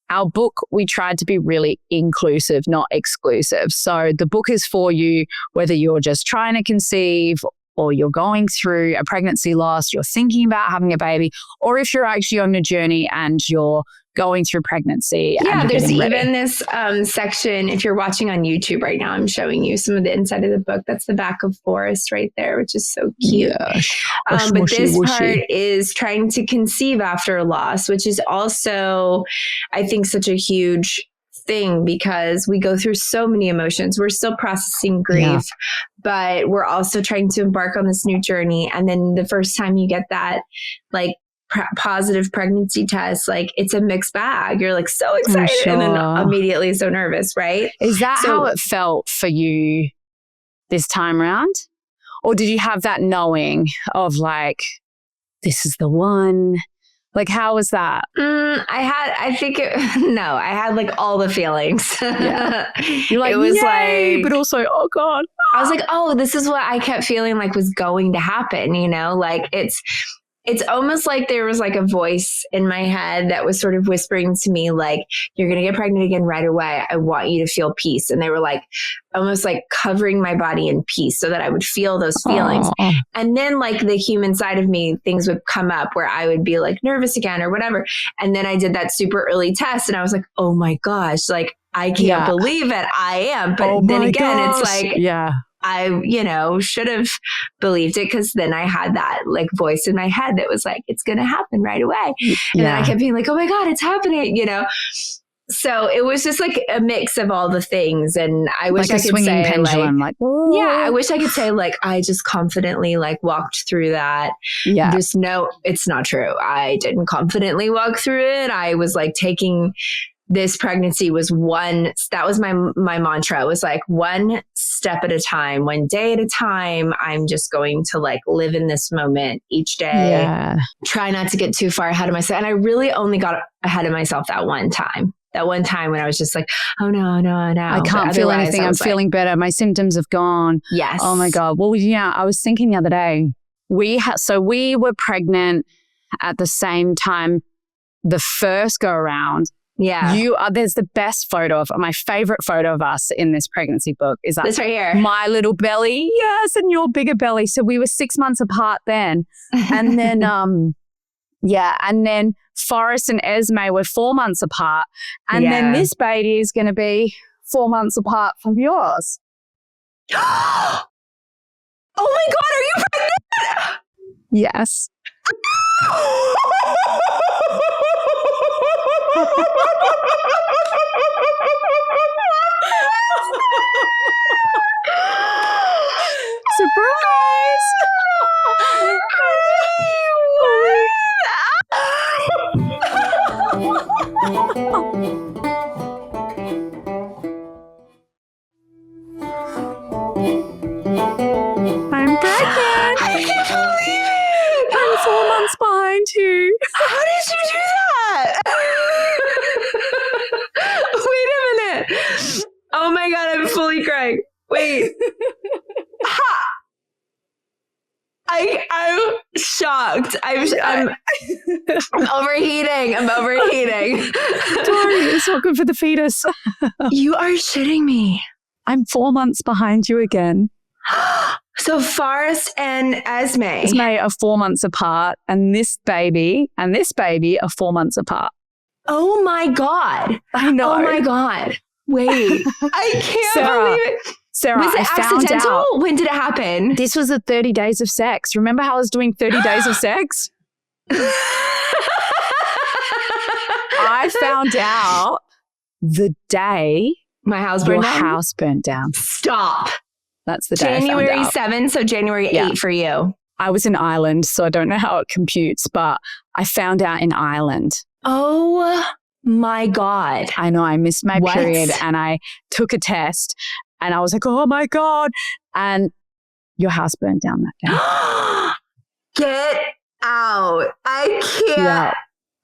our book, we tried to be really inclusive, not exclusive. So the book is for you, whether you're just trying to conceive or you're going through a pregnancy loss, you're thinking about having a baby, or if you're actually on a journey and you're going through pregnancy. Yeah, there's even this section, if you're watching on YouTube right now, I'm showing you some of the inside of the book. That's the back of Forrest right there, which is so cute. Yeah. But this part is trying to conceive after loss, which is also, I think, such a huge thing because we go through so many emotions. We're still processing grief, but we're also trying to embark on this new journey. And then the first time you get that, like, positive pregnancy test, like it's a mixed bag. You're like so excited and then immediately so nervous, right? Is that how it felt for you this time around? Or did you have that knowing of like, this is the one? Like, how was that? I had like all the feelings. Yeah. You're like, it was yay, like, but also, oh God. I was like, oh, this is what I kept feeling like was going to happen, you know? Like it's almost like there was like a voice in my head that was sort of whispering to me, like, you're going to get pregnant again right away. I want you to feel peace. And they were like, almost like covering my body in peace so that I would feel those feelings. Aww. And then like the human side of me, things would come up where I would be like nervous again or whatever. And then I did that super early test and I was like, oh my gosh, like I can't believe it. I am. But then again, it's like, I, should have believed it because then I had that like voice in my head that was like, it's going to happen right away. And then I kept being like, oh my God, it's happening, So it was just like a mix of all the things. And I wish I could say pendulum, I wish I could say like, I just confidently like walked through that. Yeah. It's not true. I didn't confidently walk through it. I was like taking this pregnancy was that was my mantra. It was like one step at a time, one day at a time. I'm just going to like live in this moment each day. Yeah. Try not to get too far ahead of myself. And I really only got ahead of myself that one time when I was just like, oh no. I can't feel anything. I'm feeling better. My symptoms have gone. Yes. Oh my God. Well, yeah, I was thinking the other day, we were pregnant at the same time, the first go around. Yeah. There's the best photo of my favorite photo of us in this pregnancy book is this right here. My little belly. Yes. And your bigger belly. So we were 6 months apart then. And then, and then Forrest and Esme were 4 months apart. And then this baby is going to be 4 months apart from yours. Oh my God. Are you pregnant? Yes. Surprise! I'm pregnant. I can't believe it. I'm 4 months behind you. How did you do that? Wait a minute. Oh my God, I'm fully crying. Wait. Ha! I'm shocked. I'm overheating. I'm overheating. Tori, it's not good for the fetus. You are shitting me. I'm 4 months behind you again. So Forrest and Esme are 4 months apart, and this baby are 4 months apart. Oh my God. I know. Oh my God. Wait. I can't believe it. Sarah, was it accidental? When did it happen? This was the 30 days of sex. Remember how I was doing 30 days of sex? I found out the day my house your burned down. House burnt down. Stop. That's the day January I found out. 7, so January 8 for you. I was in Ireland, so I don't know how it computes, but I found out in Ireland. Oh my God. I know, I missed my period and I took a test and I was like, oh my God. And your house burned down that day. Get out. I can't. Yeah.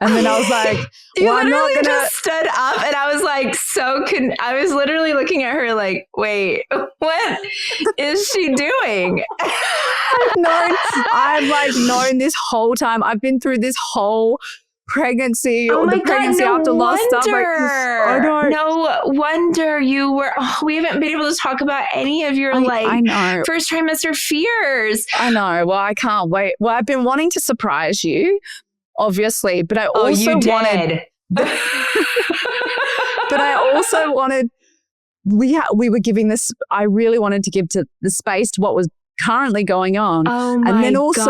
And then I was like, you literally just stood up and I was like, I was literally looking at her like, wait, what is she doing? I've known this whole time. I've been through this whole pregnancy or the pregnancy after loss stuff. No wonder you were, we haven't been able to talk about any of your I know. first trimester fears. I know. Well, I can't wait. Well, I've been wanting to surprise you. Obviously, but I also wanted. But I also wanted. We were giving this. I really wanted to give to the space to what was currently going on, and then also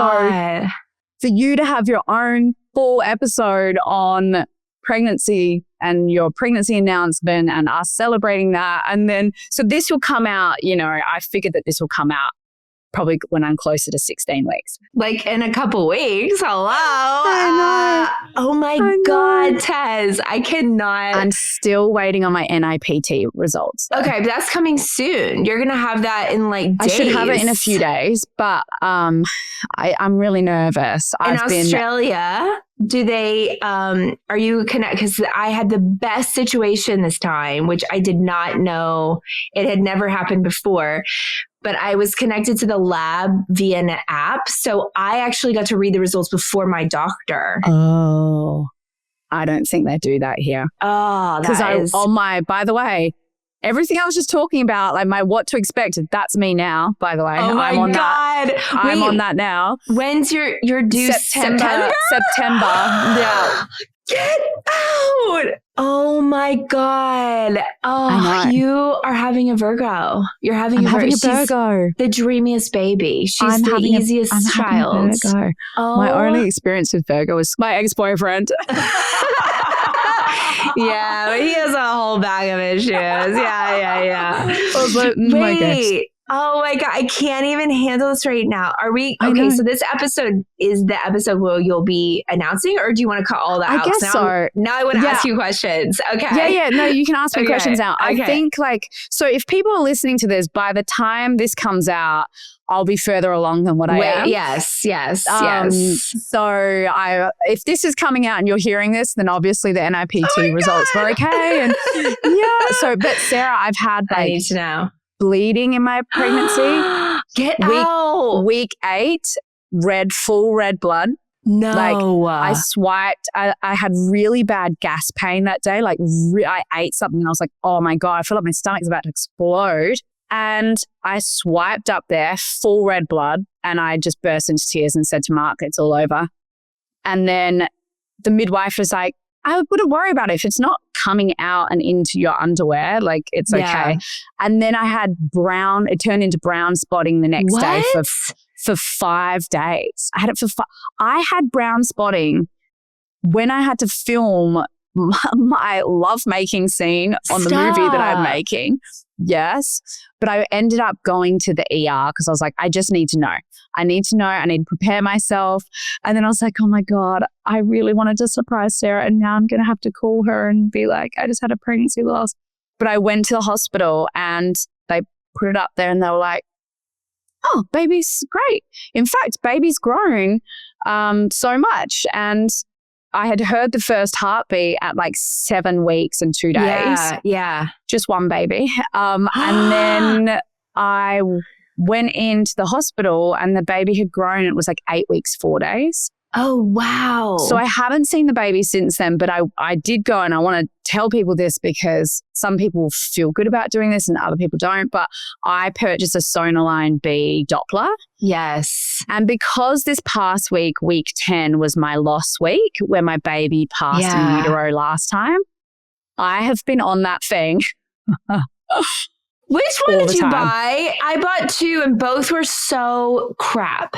for you to have your own full episode on pregnancy and your pregnancy announcement and us celebrating that, and then so this will come out. I figured that this will come out probably when I'm closer to 16 weeks. Like in a couple weeks. Hello. I know. Oh my God, Tez. I cannot. I'm still waiting on my NIPT results. Though. Okay, but that's coming soon. You're going to have that in days. I should have it in a few days, but I'm really nervous. In Australia, do they, are you connected? Because I had the best situation this time, which I did not know. It had never happened before. But I was connected to the lab via an app. So I actually got to read the results before my doctor. Oh, I don't think they do that here. Oh, by the way, everything I was just talking about, like my what to expect, that's me now, by the way. Oh my God. I'm on that now. When's your due? September? Yeah. Get out. Oh my God. Oh, you are having a Virgo. You're having a Virgo. The dreamiest baby. She's the easiest child. Oh. My only experience with Virgo was my ex-boyfriend. Yeah, but he has a whole bag of issues. Yeah. Wait. Oh my God, I can't even handle this right now. Are we okay? So this episode is the episode where you'll be announcing, or do you want to cut all that out? I guess so. Now I want to ask you questions. Okay. Yeah. No, you can ask me questions now. I think so if people are listening to this, by the time this comes out, I'll be further along than what I am. Yes. So if this is coming out and you're hearing this, then obviously the NIPT results were okay. And but Sarah, I've had I need to know. Bleeding in my pregnancy. Get out. Week 8, full red blood. No. I swiped. I had really bad gas pain that day. I ate something and I was like, oh my God, I feel like my stomach's about to explode. And I swiped up there, full red blood, and I just burst into tears and said to Mark, it's all over. And then the midwife was like, I wouldn't worry about it if it's not coming out and into your underwear, it's okay. And then I had it turned into brown spotting the next day for 5 days. I had it I had brown spotting when I had to film my lovemaking scene on the movie that I'm making. Yes. But I ended up going to the ER because I was like, I just need to know. I need to prepare myself. And then I was like, oh my God, I really wanted to surprise Sarah. And now I'm going to have to call her and be like, I just had a pregnancy loss. But I went to the hospital and they put it up there and they were like, oh, baby's great. In fact, baby's grown so much. And I had heard the first heartbeat at 7 weeks and 2 days. Yeah. Just one baby. And then I went into the hospital and the baby had grown. It was like 8 weeks, 4 days. Oh, wow. So I haven't seen the baby since then, but I did go, and I want to tell people this because some people feel good about doing this and other people don't, but I purchased a Sonoline B Doppler. Yes. And because this past week, week 10, was my loss week where my baby passed in utero last time, I have been on that thing. Which one did you buy? I bought 2 and both were so crap.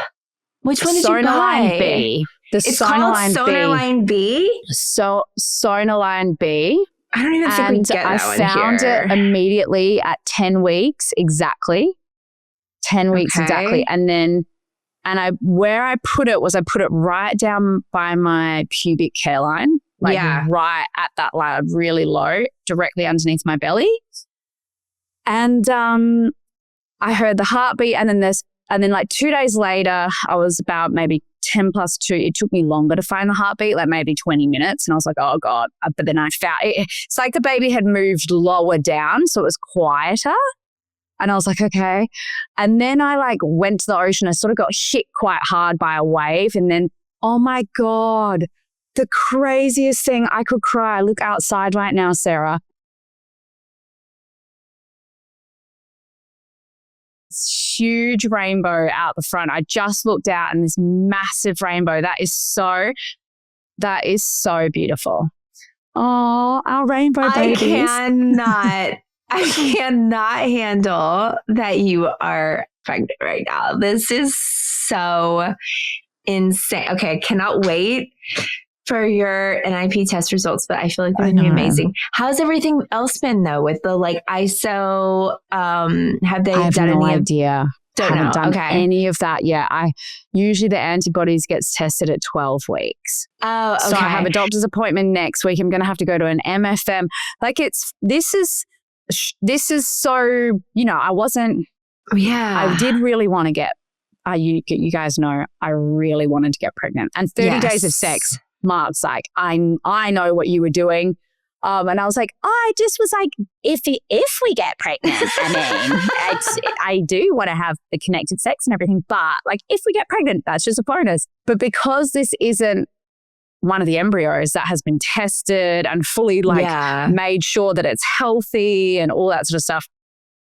Which one did you buy? B. It's called Sonoline B? Sonoline B. I don't even think we get that one here. I found it immediately at 10 weeks exactly. 10 weeks exactly. And then, where I put it was I put it right down by my pubic hairline. Like right at that line, really low, directly underneath my belly. And I heard the heartbeat, and then like 2 days later, I was about maybe 10 plus 2. It took me longer to find the heartbeat, like maybe 20 minutes. And I was like, oh God. But then I found it. It's like the baby had moved lower down, so it was quieter. And I was like, okay. And then I like went to the ocean. I sort of got hit quite hard by a wave. And then, oh my God, the craziest thing, I could cry. Look outside right now, Sarah. Huge rainbow out the front. I just looked out and this massive rainbow. That is so beautiful. Oh, our rainbow babies. I cannot handle that you are pregnant right now. This is so insane. Okay, I cannot wait for your NIP test results, but I feel like they're going to be amazing. How's everything else been though with the like ISO? Have they done any idea? Haven't done any of that yet. Usually the antibodies gets tested at 12 weeks. Oh, okay. So I have a doctor's appointment next week. I'm going to have to go to an MFM. Like this is so, I did really want to get, you guys know, I really wanted to get pregnant, and 30 days of sex. Mark's like, I know what you were doing. And I was like, I just was like, if we get pregnant, I do want to have the connected sex and everything, but like if we get pregnant, that's just a bonus. But because this isn't one of the embryos that has been tested and fully made sure that it's healthy and all that sort of stuff,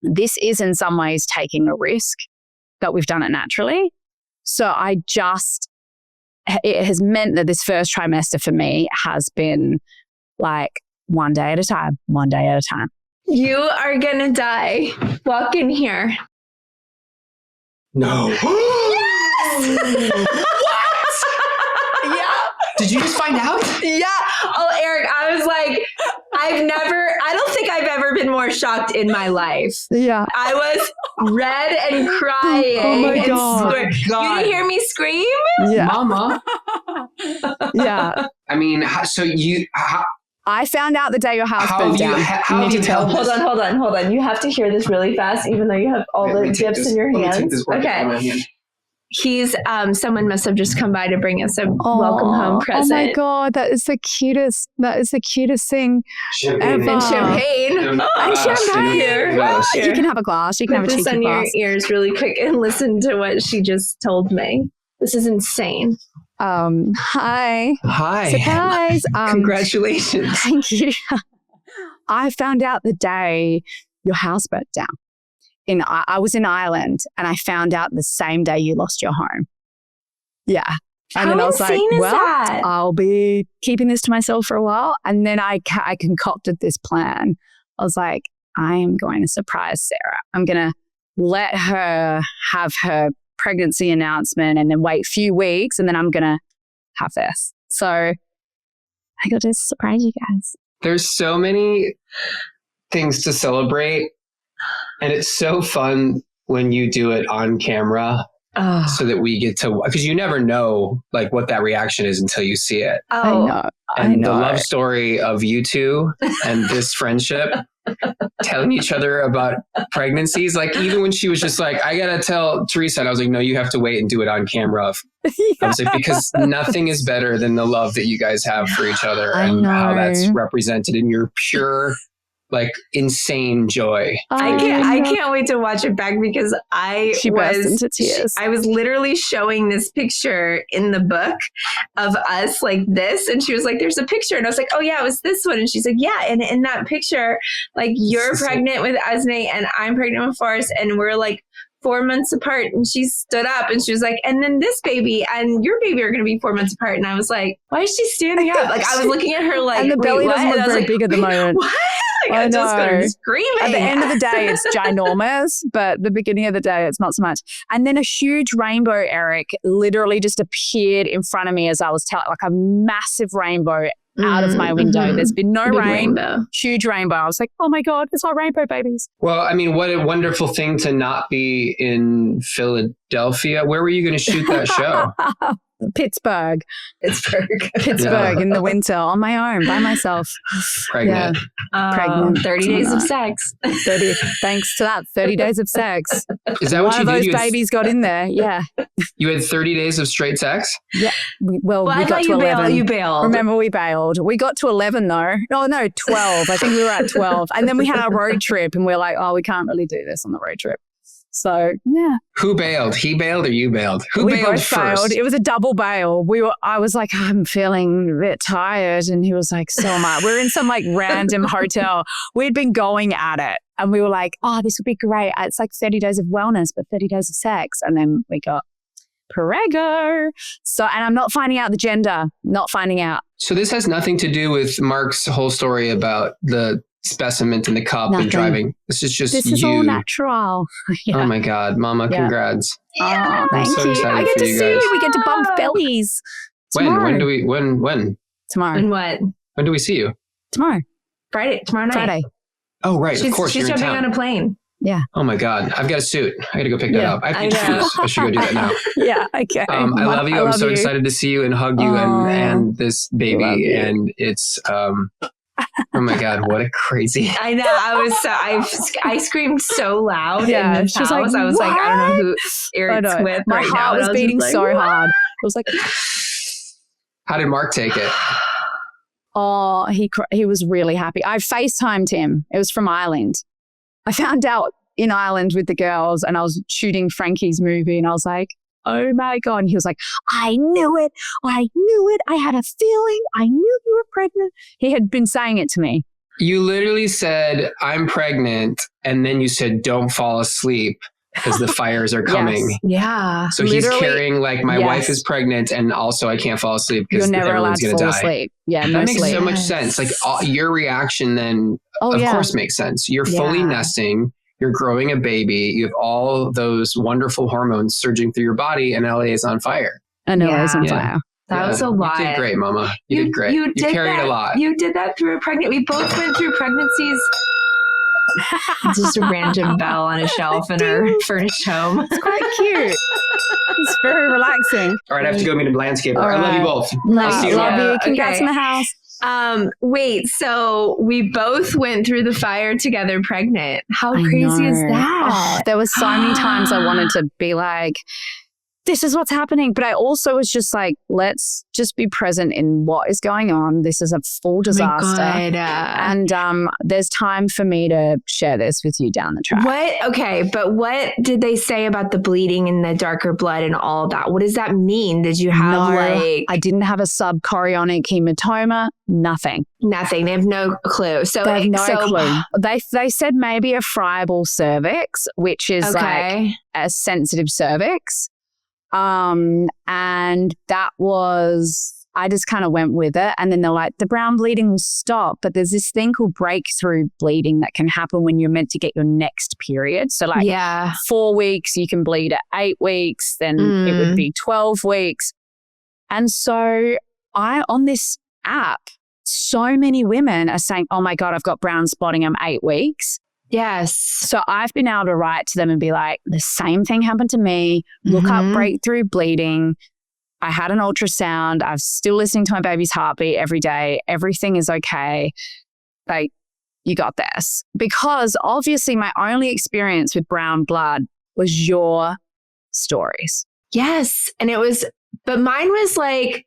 this is in some ways taking a risk that we've done it naturally. So it has meant that this first trimester for me has been like one day at a time. You are going to die. Walk in here. No. Yes! What? Yeah. Did you just find out? Yeah. Oh, Eric, I was like, I don't think I've ever been more shocked in my life. Yeah. I was red and crying. Oh my God. You didn't hear me scream? Yeah. Mama. Yeah. I mean, so I found out the day your house burned down. How do you tell? Hold on. You have to hear this really fast, even though you have all the gifts in your hands. Okay. He's someone must have just come by to bring us a welcome home present. Oh my God, that is the cutest thing Champagne. ever. And champagne. And champagne. You can have a glass. You can have a cheeky glass. Put this on your ears really quick and listen to what she just told me. This is insane. Hi. Surprise. Congratulations. Thank you. I found out the day your house burnt down. I was in Ireland, and I found out the same day you lost your home. Yeah. And then I was like, well, I'll be keeping this to myself for a while. And then I concocted this plan. I was like, I am going to surprise Sarah. I'm going to let her have her pregnancy announcement and then wait a few weeks, and then I'm going to have this. So I got to surprise you guys. There's so many things to celebrate. And it's so fun when you do it on camera so that we get to, because you never know like what that reaction is until you see it. Oh, I know. The love story of you two and this friendship, telling each other about pregnancies. Like even when she was just like, I got to tell Teresa, and I was like, no, you have to wait and do it on camera. I was like, because nothing is better than the love that you guys have for each other and how that's represented in your pure like insane joy. I can't wait to watch it back because she burst into tears. I was literally showing this picture in the book of us like this. And she was like, there's a picture. And I was like, oh yeah, it was this one. And she's like, yeah. And in that picture, like you're pregnant with Esme and I'm pregnant with Forrest. And we're like 4 months apart. And she stood up and she was like, and then this baby and your baby are going to be 4 months apart. And I was like, why is she standing up? Like I was looking at her like, and the belly doesn't look very big at the moment. What? Like, I just started screaming. At the end of the day, it's ginormous, but the beginning of the day, it's not so much. And then a huge rainbow, Eric, literally just appeared in front of me as I was telling, like a massive rainbow out of my window. There's been no rain, huge rainbow. I was like, oh my God, it's our rainbow babies. Well, I mean, what a wonderful thing to not be in Philadelphia. Where were you going to shoot that show? Pittsburgh Yeah. in the winter on my own by myself. Pregnant. Yeah. Pregnant. 30 days of sex. 30. Thanks to that, 30 days of sex. Is that what One you of did? those babies got in there. Yeah. You had 30 days of straight sex? Yeah. Well, we I got thought to 11. You bailed. Remember, we bailed. We got to 11 though. Oh no, 12. I think we were at 12. And then we had our road trip and we're like, oh, we can't really do this on the road trip. So yeah. Who bailed? He bailed or you bailed? Who we bailed both first? bailed. It was a double bail. I was like, I'm feeling a bit tired. And he was like, so am I. We were in some like random hotel. We'd been going at it. And we were like, oh, this would be great. It's like 30 days of wellness, but 30 days of sex. And then we got prego. So, and I'm not finding out the gender, not finding out. So this has nothing to do with Mark's whole story about the specimen in the cup and driving. This is just This is all natural. Yeah. Oh my God, Mama, congrats. Oh, thank you. I get to see you. We get to bump bellies. Tomorrow. When? Tomorrow. And what? When do we see you? Tomorrow. Tomorrow night. Friday. Oh, right. Of course. She's jumping on a plane. Yeah. Oh my God. I've got a suit. I got to go pick that up. I have to shoes. I should go do that now. Yeah. Okay. I love you. I'm so excited to see you and hug you and this baby. And it's, oh my God, what a crazy. I know. I screamed so loud in this house. Like, I was like, I don't know who Eric's with. My heart was beating so hard. I was like, how did Mark take it? Oh, he was really happy. I FaceTimed him. It was from Ireland. I found out in Ireland with the girls and I was shooting Frankie's movie and I was like, oh my God. And he was like, I knew it. I had a feeling. I knew you were pregnant. He had been saying it to me. You literally said, I'm pregnant. And then you said, don't fall asleep because the fires are coming. Yes. Yeah. So he's carrying like my wife is pregnant and also I can't fall asleep because everyone's going to die. Asleep. Yeah, that makes so much sense. Like your reaction then of course makes sense. You're fully nesting. You're growing a baby. You have all those wonderful hormones surging through your body and LA is on fire. And LA is on fire. That was a lot. You did great, Mama. You did great. You carried a lot. You did that through a pregnancy. We both went through pregnancies. Just a random bell on a shelf in our furnished home. It's quite cute. It's very relaxing. All right, I have to go meet a landscaper. Right. I love you both. Love you. Congrats in the house. Wait, so we both went through the fire together pregnant. How crazy is that? Oh, there was so many times I wanted to be like, this is what's happening. But I also was just like, let's just be present in what is going on. This is a full disaster. And there's time for me to share this with you down the track. But what did they say about the bleeding and the darker blood and all that? What does that mean? Did you have I didn't have a subchorionic hematoma. Nothing. They have no clue. So they have no clue. They said maybe a friable cervix, which is like a sensitive cervix. And that was, I just kind of went with it. And then they're like, the brown bleeding will stop, but there's this thing called breakthrough bleeding that can happen when you're meant to get your next period. So like 4 weeks, you can bleed at 8 weeks, then it would be 12 weeks. And so on this app, so many women are saying, oh my God, I've got brown spotting. I'm 8 weeks. Yes. So I've been able to write to them and be like, the same thing happened to me. Look up breakthrough bleeding. I had an ultrasound. I'm still listening to my baby's heartbeat every day. Everything is okay. Like, you got this. Because obviously my only experience with brown blood was your stories. Yes. And but mine was like,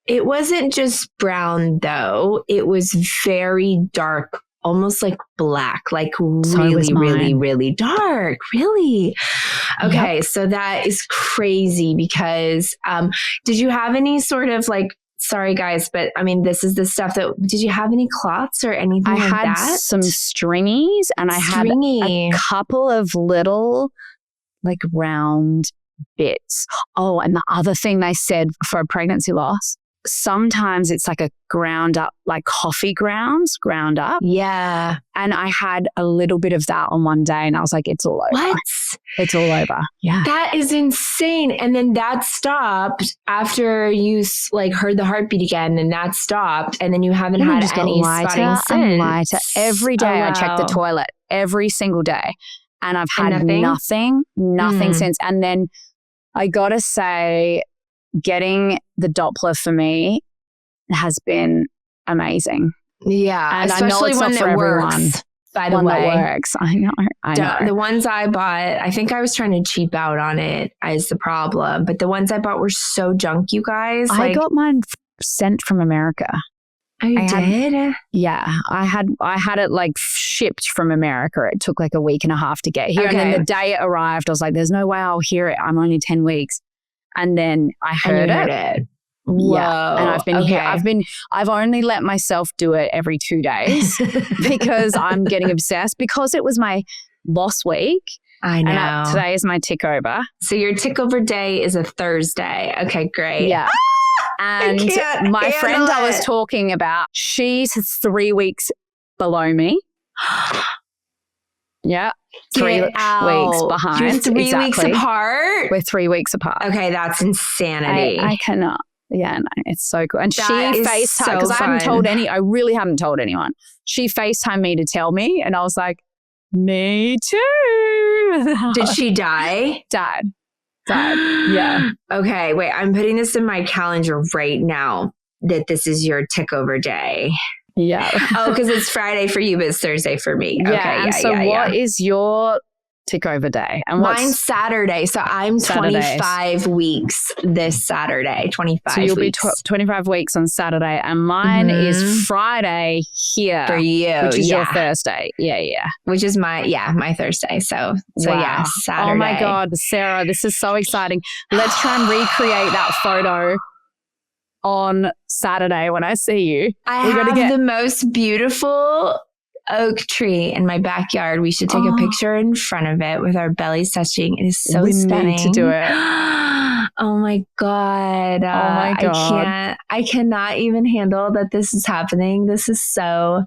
it wasn't just brown though. It was very dark almost like black, like really, really, really dark. Really? Okay. Yep. So that is crazy because, did you have any sort of like, sorry guys, but I mean, this is the stuff that, did you have any clots or anything like that? I had some stringies and I had a couple of little like round bits. Oh, and the other thing they said for pregnancy loss, sometimes it's like a ground up, like coffee grounds ground up. Yeah. And I had a little bit of that on one day and I was like, it's all over. What? It's all over. Yeah. That is insane. And then that stopped after you like heard the heartbeat again, and that stopped. And then you haven't had any spotting since. Lighter. Every day I check the toilet, every single day. And I've had nothing since. And then I got to say, getting the Doppler for me has been amazing. Yeah. And especially one that works, by the way. That works. I know. The ones I bought, I think I was trying to cheap out on it is the problem. But the ones I bought were so junk, you guys. I got mine sent from America. Oh, you did? Yeah. I had it like shipped from America. It took like a week and a half to get here. Okay. And then the day it arrived, I was like, there's no way I'll hear it. I'm only 10 weeks. And then I heard it. Whoa. Yeah. And I've been here. I've only let myself do it every 2 days because I'm getting obsessed because it was my loss week. I know. And today is my tick over. So your tick over day is a Thursday. Okay, great. Yeah. And my friend I was talking about, she's 3 weeks below me. Yeah. 3 weeks behind. You're 3 weeks apart? We're 3 weeks apart. Okay, that's insanity. I cannot. Yeah, no, it's so cool. And she FaceTimed, because I really haven't told anyone. She FaceTimed me to tell me, and I was like, me too. Did she die? Died. Yeah. Okay, wait, I'm putting this in my calendar right now that this is your tick over day. Yeah. Oh, because it's Friday for you, but it's Thursday for me. Yeah. Okay. And so what is your tick over day? And mine's Saturday. So I'm 25 weeks this Saturday. 25 So you'll weeks. be 25 weeks on Saturday. And mine is Friday here. For you. Which is your Thursday. Yeah. Which is my Thursday. So yeah, Saturday. Oh my God, Sarah, this is so exciting. Let's try and recreate that photo on Saturday when I see you. I have the most beautiful oak tree in my backyard. We should take a picture in front of it with our bellies touching. It is so stunning. We need to do it. Oh my God. I cannot even handle that this is happening. This is so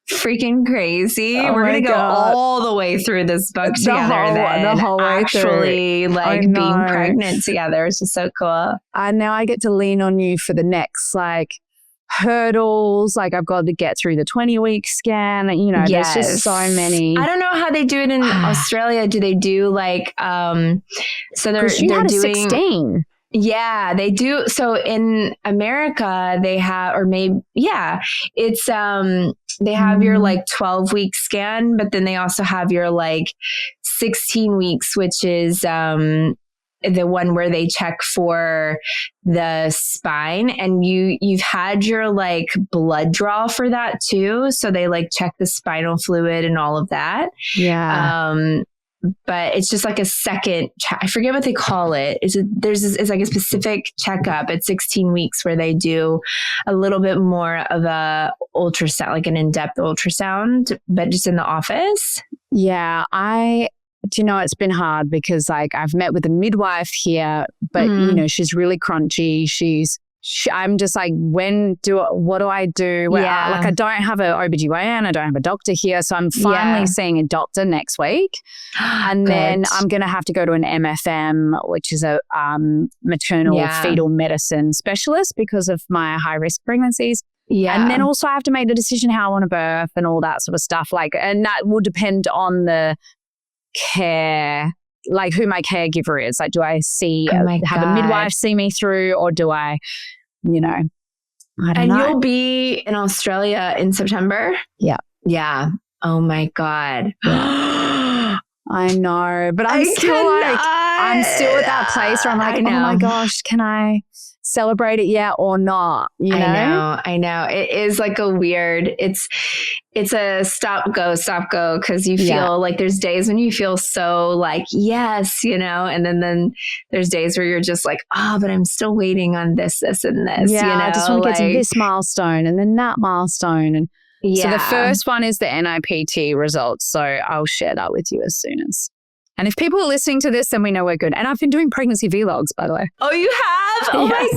freaking crazy. We're going to go all the way through this book together the whole way actually like being pregnant together. It's just so cool. And now I get to lean on you for the next like hurdles. Like I've got to get through the 20-week scan. You know, there's just so many. I don't know how they do it in Australia. Do they do like, so they're doing 16. Yeah, they do. So in America, they have, or maybe, it's, they have your like 12-week scan, but then they also have your like 16 weeks, which is, the one where they check for the spine, and you've had your like blood draw for that too. So they like check the spinal fluid and all of that. Yeah. But it's just like a second I forget what they call it. It's like a specific checkup at 16 weeks where they do a little bit more of a ultrasound, like an in-depth ultrasound, but just in the office. Yeah. Do you know, it's been hard because like I've met with a midwife here, but you know, she's really crunchy. I'm just like, what do I do? Like I don't have an OBGYN. I don't have a doctor here. So I'm finally seeing a doctor next week. And then I'm going to have to go to an MFM, which is a maternal fetal medicine specialist because of my high risk pregnancies. Yeah. And then also I have to make the decision how I want to birth and all that sort of stuff. Like, and that will depend on the care, like who my caregiver is. Like, do I have a midwife see me through, or do I, you know, I don't know. You'll be in Australia in September? Yeah. Yeah. Oh my God. I know, but I'm still like, I'm still at that place where I'm like, oh my gosh, can I celebrate it yet or not? You know? I know. It is like a weird, it's a stop, go, because you feel like there's days when you feel so like, yes, you know, and then there's days where you're just like, but I'm still waiting on this, and this. Yeah, you know? I just want to get to this milestone and then that milestone. And so the first one is the NIPT results. So I'll share that with you as soon as. And if people are listening to this, then we know we're good. And I've been doing pregnancy vlogs, by the way. Oh, you have? Oh my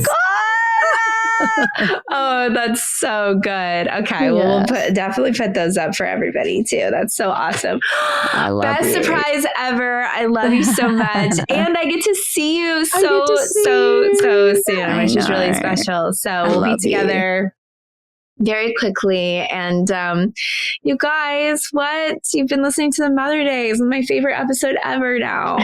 God. Oh, that's so good. Okay. Well, we'll definitely put those up for everybody too. That's so awesome. I love Best you. surprise ever. I love you so much. And I get to see you so soon, which is really special. So we'll be together very quickly. And you guys, you've been listening to the Mother Daze, my favorite episode ever now.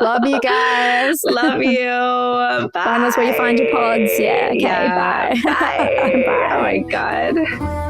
Love you guys. Love you. Bye. Find us where you find your pods. Yeah. Okay. Bye. Bye. Oh my God.